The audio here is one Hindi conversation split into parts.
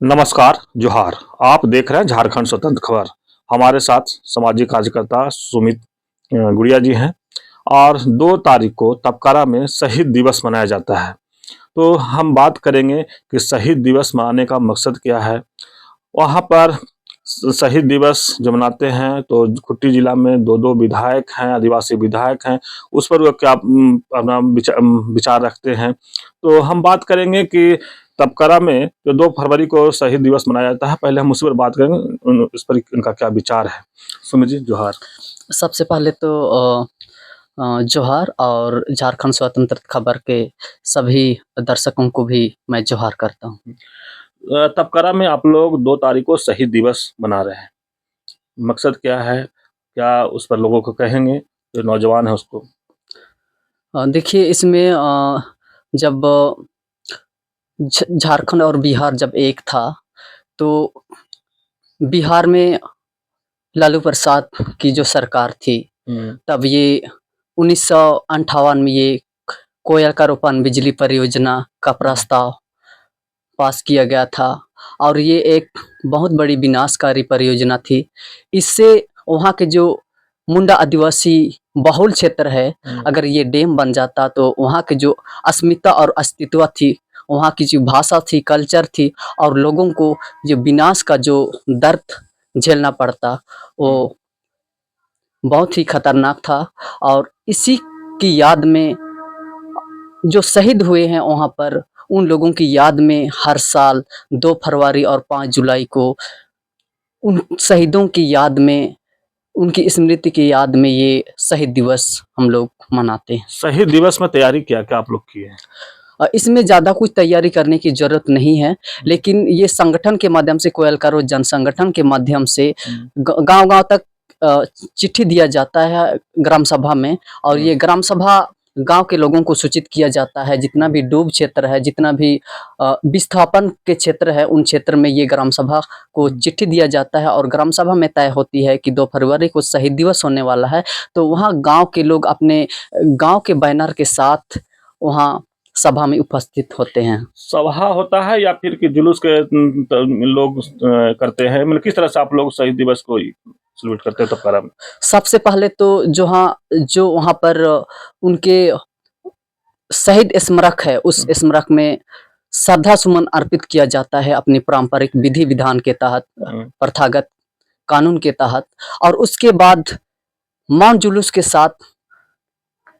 नमस्कार, जोहार। आप देख रहे हैं झारखंड स्वतंत्र खबर। हमारे साथ सामाजिक कार्यकर्ता सुमित गुड़िया जी हैं और 2 तारीख को तपकारा में शहीद दिवस मनाया जाता है। तो हम बात करेंगे कि शहीद दिवस मनाने का मकसद क्या है? वहाँ पर शहीद दिवस जो मनाते हैं तो खूंटी जिला में 2-2 विधायक हैं, आदिवासी विधायक हैं, उस पर वो क्या अपना विचार रखते हैं। तो हम बात करेंगे कि तपकरा में जो 2 फरवरी को शहीद दिवस मनाया जाता है, पहले हम उसी पर बात करेंगे, इस पर इनका क्या विचार है। सुमित जी, जोहार। सबसे पहले तो जोहार और झारखंड स्वतंत्र खबर के सभी दर्शकों को भी मैं जोहार करता हूँ। तपकरा में आप लोग 2 तारीख को शहीद दिवस मना रहे हैं। मकसद क्या है? क्या उस पर लोगों को कहेंगे, जो नौजवान है उसको? देखिए इसमें जब झारखंड और बिहार जब एक था, तो बिहार में लालू प्रसाद की जो सरकार थी, तब ये 1958 में ये कोयल का रोपण बिजली परियोजना का प्रस्ताव पास किया गया था और ये एक बहुत बड़ी विनाशकारी परियोजना थी। इससे वहाँ के जो मुंडा आदिवासी बहुल क्षेत्र है, अगर ये डैम बन जाता तो वहाँ के जो अस्मिता और अस्तित्व थी, वहाँ की जो भाषा थी, कल्चर थी और लोगों को जो विनाश का जो दर्द झेलना पड़ता, वो बहुत ही खतरनाक था। और इसी की याद में जो शहीद हुए हैं वहाँ पर, उन लोगों की याद में हर साल 2 फरवरी और 5 जुलाई को उन शहीदों की याद में, उनकी स्मृति की याद में ये शहीद दिवस हम लोग मनाते हैं। शहीद दिवस में तैयारी क्या-क्या आप लोग किए हैं? इसमें ज़्यादा कुछ तैयारी करने की ज़रूरत नहीं है, लेकिन ये संगठन के माध्यम से, कोयल का रोज़ जन संगठन के माध्यम से गाँव-गाँव तक चिट्ठी दिया जाता है ग्राम सभा में, और ये ग्राम सभा गाँव के लोगों को सूचित किया जाता है। जितना भी डूब क्षेत्र है, जितना भी विस्थापन के क्षेत्र है, उन क्षेत्र में ये ग्राम सभा को चिट्ठी दिया जाता है और ग्राम सभा में तय होती है कि 2 फरवरी को शहीद दिवस होने वाला है। तो वहाँ गाँव के लोग अपने गाँव के बैनर के साथ वहाँ सभा में उपस्थित होते हैं। सभा होता है या फिर कि जुलूस के लोग करते हैं? मतलब किस तरह से आप लोग शहीद दिवस को सेलिब्रेट करते हैं तपकारा में? सबसे पहले तो जो वहाँ पर उनके शहीद स्मारक है, उस स्मारक में श्रद्धा सुमन अर्पित किया जाता है अपनी पारंपरिक विधि विधान के तहत, प्रथागत कानून के तहत। और उसके बाद मौन जुलूस के साथ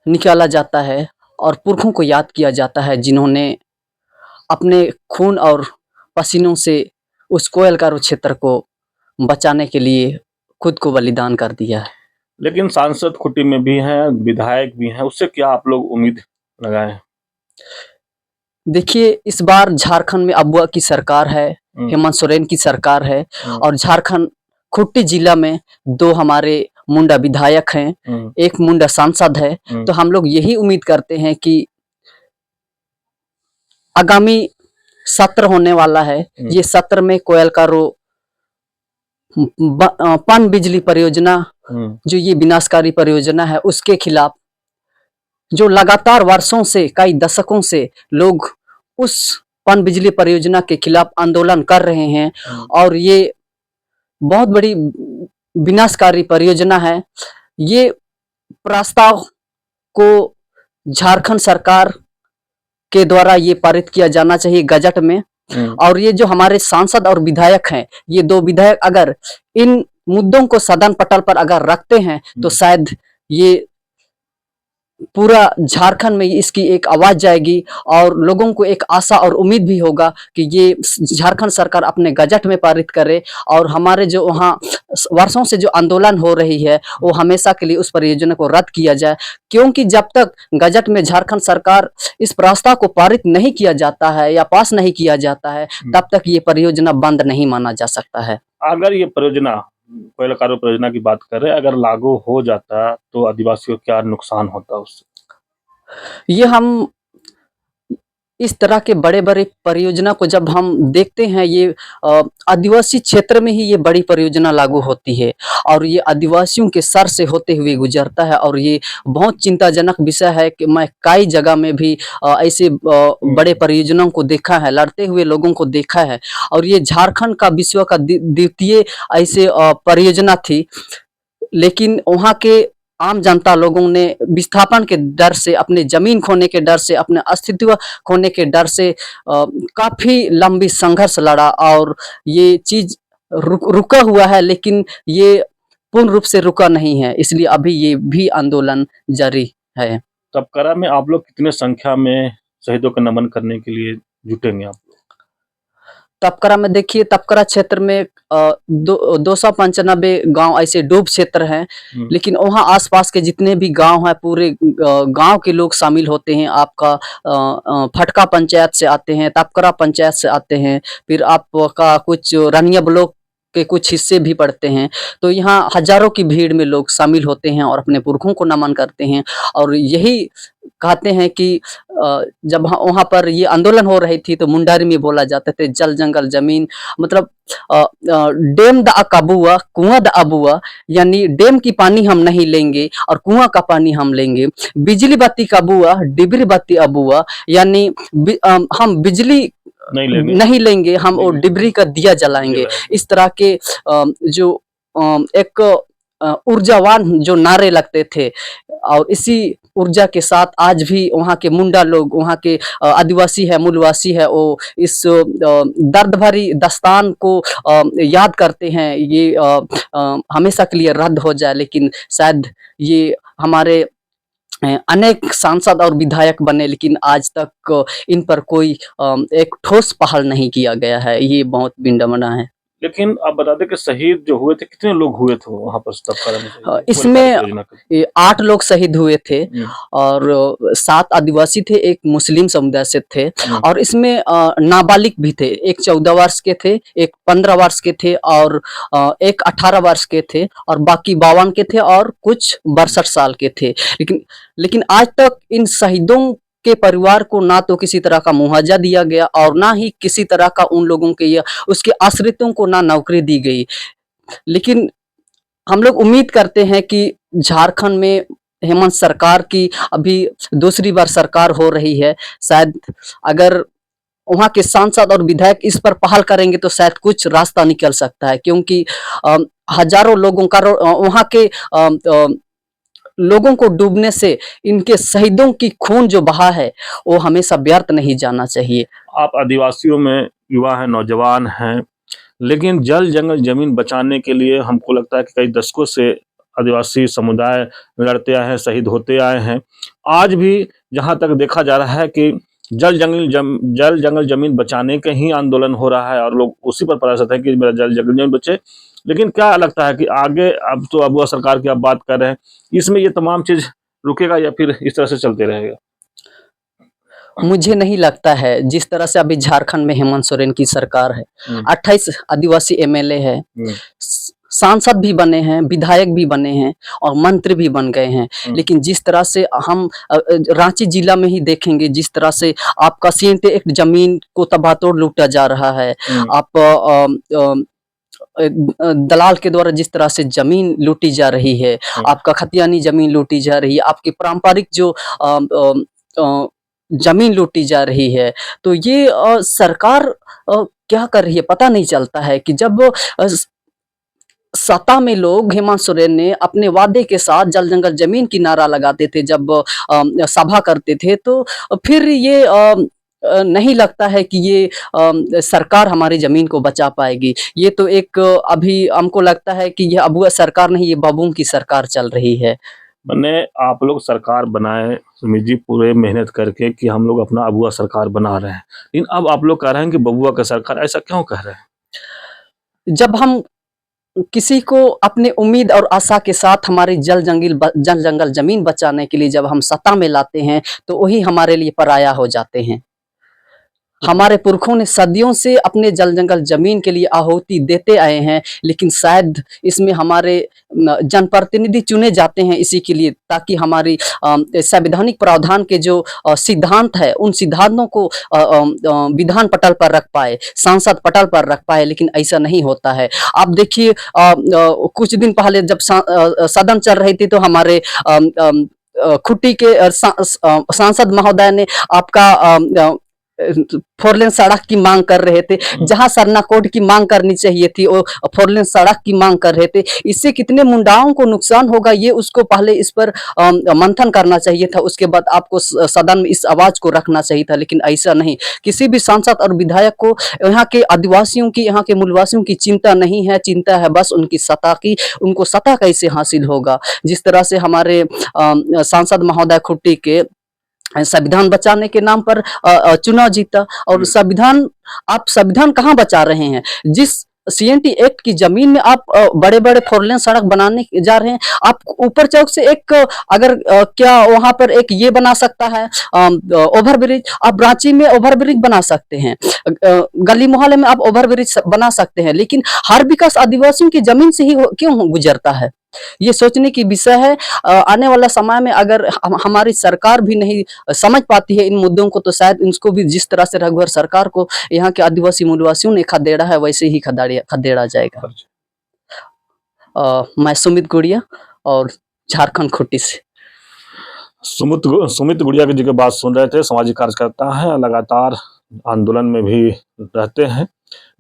निकाला जाता है और पुरखों को याद किया जाता है, जिन्होंने अपने खून और पसीनों से उस कोयलकारो क्षेत्र को बचाने के लिए खुद को बलिदान कर दिया है। लेकिन सांसद खूंटी में भी हैं, विधायक भी हैं, उससे क्या आप लोग उम्मीद लगाए हैं? देखिए इस बार झारखंड में अबुआ की सरकार है, हेमंत सोरेन की सरकार है, और झारखंड खूंटी जिला में 2 हमारे मुंडा विधायक हैं, 1 मुंडा सांसद है। तो हम लोग यही उम्मीद करते हैं कि आगामी सत्र होने वाला है, ये सत्र में कोयलकारो पन बिजली परियोजना, जो ये विनाशकारी परियोजना है, उसके खिलाफ जो लगातार वर्षों से, कई दशकों से लोग उस पन बिजली परियोजना के खिलाफ आंदोलन कर रहे हैं और ये बहुत बड़ी विनाशकारी परियोजना है। ये प्रस्ताव को झारखंड सरकार के द्वारा ये पारित किया जाना चाहिए गजट में। और ये जो हमारे सांसद और विधायक हैं, ये 2 विधायक अगर इन मुद्दों को सदन पटल पर अगर रखते हैं, तो शायद ये पूरा झारखंड में इसकी एक आवाज जाएगी और लोगों को एक आशा और उम्मीद भी होगा कि ये झारखंड सरकार अपने गजट में पारित करे और हमारे जो वहाँ वर्षों से जो आंदोलन हो रही है, वो हमेशा के लिए उस परियोजना को रद्द किया जाए। क्योंकि जब तक गजट में झारखंड सरकार इस प्रस्ताव को पारित नहीं किया जाता है या पास नहीं किया जाता है, तब तक ये परियोजना बंद नहीं माना जा सकता है। अगर ये परियोजना, कोयलकारो परियोजना की बात करें, अगर लागू हो जाता तो आदिवासियों को क्या नुकसान होता उससे? ये हम इस तरह के बड़े-बड़े परियोजना को जब हम देखते हैं, ये आदिवासी क्षेत्र में ही ये बड़ी परियोजना लागू होती है और ये आदिवासियों के सर से होते हुए गुजरता है और ये बहुत चिंताजनक विषय है कि मैं कई जगह में भी ऐसे बड़े परियोजनाओं को देखा है, लड़ते हुए लोगों को देखा है और ये झारखंड का विश्व का द्वितीय ऐसे परियोजना थी। लेकिन वहाँ के आम जनता लोगों ने विस्थापन के डर से, अपने जमीन खोने के डर से, अपने अस्तित्व खोने के डर से काफी लंबी संघर्ष लड़ा और ये चीज रुका हुआ है, लेकिन ये पूर्ण रूप से रुका नहीं है, इसलिए अभी ये भी आंदोलन जारी है। तपकरा में आप लोग कितने संख्या में शहीदों को नमन करने के लिए जुटेंगे आप? तपकरा में देखिए, तपकरा क्षेत्र में 295 गांव ऐसे डूब क्षेत्र हैं, लेकिन वहाँ आसपास के जितने भी गांव हैं पूरे गांव के लोग शामिल होते हैं। आपका फटका पंचायत से आते हैं, तपकरा पंचायत से आते हैं, फिर आपका कुछ रनिया ब्लॉक के कुछ हिस्से भी पड़ते हैं। तो यहाँ हजारों की भीड़ में लोग शामिल होते हैं और अपने पुरखों को नमन करते हैं और यही कहते हैं कि जब वहाँ पर ये आंदोलन हो रही थी तो मुंडारी में बोला जाते थे जल जंगल जमीन, मतलब डेम द अकाबुआ कुआं द अबुआ, यानी डेम की पानी हम नहीं लेंगे और कुआं का पानी हम लेंगे। बिजली बत्ती का बुआ डिबरी बत्ती अबुआ, यानी हम बिजली नहीं लेंगे, हम वो डिबरी का दिया जलाएंगे। इस तरह के जो एक ऊर्जावान जो नारे लगते थे और इसी ऊर्जा के साथ आज भी वहाँ के मुंडा लोग, वहाँ के आदिवासी है, मूलवासी है, वो इस दर्द भरी दास्तान को याद करते हैं। ये हमेशा के लिए रद्द हो जाए, लेकिन शायद ये हमारे अनेक सांसद और विधायक बने, लेकिन आज तक इन पर कोई एक ठोस पहल नहीं किया गया है। ये बहुत विडंबना है। लेकिन आप बता दें कि शहीद जो हुए थे, कितने लोग हुए थे वहाँ पर तपकरा में? इसमें 8 लोग शहीद हुए थे और 7 आदिवासी थे, एक मुस्लिम समुदाय से थे और इसमें नाबालिग भी थे। एक 14 वर्ष के थे, एक 15 वर्ष के थे और एक 18 वर्ष के थे और बाकी 52 के थे और कुछ 62 साल के थे। लेकिन आज तक इन शहीदों के परिवार को ना तो किसी तरह का मुआवजा दिया गया और ना ही किसी तरह का उन लोगों के या उसके आश्रितों को ना नौकरी दी गई। लेकिन हम लोग उम्मीद करते हैं कि झारखंड में हेमंत सरकार की अभी दूसरी बार सरकार हो रही है, शायद अगर वहाँ के सांसद और विधायक इस पर पहल करेंगे तो शायद कुछ रास्ता निकल सकता है, क्योंकि हजारों लोगों का वहाँ के लोगों को डूबने से इनके शहीदों की खून जो बहा है वो हमेशा व्यर्थ नहीं जाना चाहिए। आप आदिवासियों में युवा हैं, नौजवान हैं, लेकिन जल जंगल जमीन बचाने के लिए हमको लगता है कि कई दशकों से आदिवासी समुदाय लड़ते आए हैं, शहीद होते आए हैं। आज भी जहां तक देखा जा रहा है कि जल जंगल जमीन बचाने के ही आंदोलन हो रहा है और लोग उसी पर प्रयासरत है कि मेरा जल जंगल जमीन बचे। लेकिन क्या लगता है कि आगे, अब तो अबुआ सरकार की आप बात कर रहे हैं, इसमें ये तमाम चीज रुकेगा या फिर इस तरह से चलते रहेगा? मुझे नहीं लगता है। जिस तरह से अभी झारखंड में हेमंत सोरेन की सरकार है, 28 आदिवासी एमएलए है, सांसद भी बने हैं, विधायक भी बने हैं और मंत्री भी बन गए हैं, लेकिन जिस तरह से हम रांची जिला में ही देखेंगे, जिस तरह से आपका सीएनटे एक्ट जमीन को तबातोड़ लूटा जा रहा है, आप दलाल के द्वारा जिस तरह से जमीन लूटी जा रही है, आपका खतियानी जमीन लूटी जा रही है, आपकी पारंपरिक जो जमीन लूटी जा रही है, तो ये सरकार क्या कर रही है पता नहीं चलता है। कि जब सत्ता में लोग हेमंत सोरेन ने अपने वादे के साथ जल जंगल जमीन की नारा लगाते थे, जब सभा करते थे, तो फिर ये नहीं लगता है कि ये सरकार हमारी जमीन को बचा पाएगी। ये तो एक अभी हमको लगता है कि ये अबुआ सरकार नहीं, ये बबून की सरकार चल रही है। मैंने आप लोग सरकार बनाए सुमित जी पूरे मेहनत करके कि हम लोग अपना अबुआ सरकार बना रहे हैं, लेकिन अब आप लोग कह रहे हैं कि बबुआ का सरकार, ऐसा क्यों कह रहे हैं? जब हम किसी को अपने उम्मीद और आशा के साथ हमारी जल जंगल जमीन बचाने के लिए जब हम सत्ता में लाते हैं, तो वही हमारे लिए पराया हो जाते हैं। हमारे पुरखों ने सदियों से अपने जल जंगल जमीन के लिए आहुति देते आए हैं, लेकिन शायद इसमें हमारे जनप्रतिनिधि चुने जाते हैं इसी के लिए, ताकि हमारी संवैधानिक प्रावधान के जो सिद्धांत है उन सिद्धांतों को विधान पटल पर रख पाए, संसद पटल पर रख पाए, लेकिन ऐसा नहीं होता है। आप देखिए कुछ दिन पहले जब सदन चल रही थी तो हमारे खुट्टी के सांसद महोदय ने आपका 4 लेन सड़क की मांग कर रहे थे, जहां सरना कोड की मांग करनी चाहिए थी वो 4 लेन सड़क की मांग कर रहे थे। इससे कितने मुंडाओं को नुकसान होगा ये उसको पहले इस पर मंथन करना चाहिए था, उसके बाद आपको सदन में इस आवाज को रखना चाहिए था, लेकिन ऐसा नहीं। किसी भी सांसद और विधायक को यहाँ के आदिवासियों की, यहाँ के मूलवासियों की चिंता नहीं है, चिंता है बस उनकी सत्ता की, उनको सत्ता कैसे हासिल होगा। जिस तरह से हमारे सांसद महोदय खुट्टी के संविधान बचाने के नाम पर चुनाव जीता, और संविधान, आप संविधान कहाँ बचा रहे हैं? जिस CNT एक्ट की जमीन में आप बड़े बड़े 4 लेन सड़क बनाने जा रहे हैं, आप ऊपर चौक से एक अगर क्या वहां पर एक ये बना सकता है ओवर ब्रिज, आप रांची में ओवर ब्रिज बना सकते हैं, गली मोहल्ले में आप ओवर ब्रिज बना सकते हैं, लेकिन हर विकास आदिवासियों की जमीन से ही क्यों गुजरता है? ये सोचने की विषय है। आने वाला समय में अगर हमारी सरकार भी नहीं समझ पाती है इन मुद्दों को, तो शायद इनको भी जिस तरह से रघुवर सरकार को यहाँ के आदिवासी मूलवासियों ने खदेड़ा है वैसे ही खदेड़ा जाएगा। मैं सुमित गुड़िया और झारखंड खुट्टी से। सुमित गुड़िया जी की बात सुन रहे थे। सामाजिक कार्यकर्ता हैं, लगातार आंदोलन में भी रहते हैं,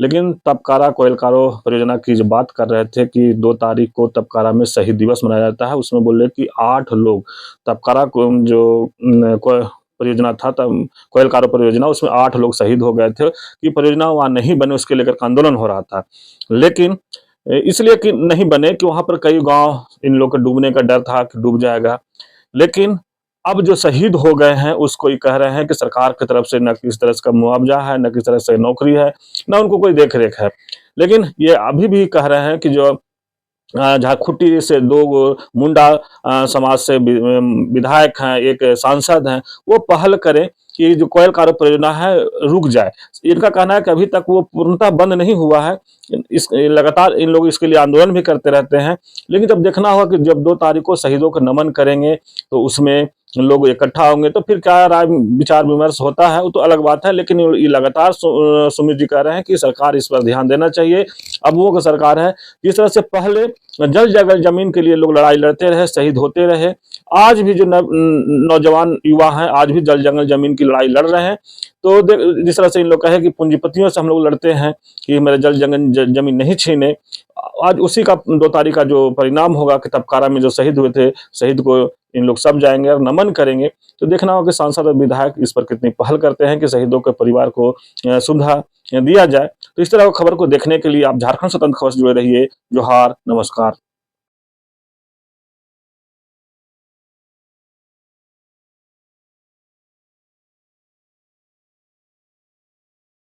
लेकिन तपकारा कोयलकारो परियोजना की जो बात कर रहे थे कि 2 तारीख को तपकारा में शहीद दिवस मनाया जाता है, उसमें बोले कि 8 लोग तपकारा को जो परियोजना था, तब कोयलकारो परियोजना, उसमें 8 लोग शहीद हो गए थे कि परियोजना वहाँ नहीं बने, उसके लेकर आंदोलन हो रहा था। लेकिन इसलिए कि नहीं बने कि वहाँ पर कई गांव इन लोग के डूबने का डर था कि डूब जाएगा। लेकिन अब जो शहीद हो गए हैं उसको ये कह रहे हैं कि सरकार की तरफ से न किस तरह का मुआवजा है, न किस तरह से नौकरी है, न उनको कोई देख रेख है। लेकिन ये अभी भी कह रहे हैं कि जो झारखुट्टी से 2 मुंडा समाज से विधायक हैं, एक सांसद हैं, वो पहल करें कि जो कोयलकारो परियोजना है रुक जाए। इनका कहना है कि अभी तक वो पूर्णतः बंद नहीं हुआ है, लगातार इन लोग इसके लिए आंदोलन भी करते रहते हैं। लेकिन जब देखना होगा कि जब 2 तारीख को शहीदों को नमन करेंगे तो उसमें लोग इकट्ठा होंगे तो फिर क्या राय विचार विमर्श होता है वो तो अलग बात है। लेकिन ये लगातार सुमित जी कह रहे हैं कि सरकार इस पर ध्यान देना चाहिए। अब वो सरकार है जिस तरह से पहले जल जगह जमीन के लिए लोग लड़ाई लड़ते रहे, शहीद होते रहे, आज भी जो नौजवान युवा हैं आज भी जल जंगल जमीन की लड़ाई लड़ रहे हैं। तो जिस तरह से इन लोग कहे कि पूंजीपतियों से हम लोग लड़ते हैं कि मेरे जल जंगल जमीन नहीं छीने, आज उसी का 2 तारीख का जो परिणाम होगा कि तपकारा में जो शहीद हुए थे, शहीद को इन लोग सब जाएंगे और नमन करेंगे। तो देखना होगा कि सांसद और विधायक इस पर कितनी पहल करते हैं कि शहीदों के परिवार को सुविधा दिया जाए। तो इस तरह की खबर को देखने के लिए आप झारखंड स्वतंत्र खबर से जुड़े रहिए। जोहार, नमस्कार।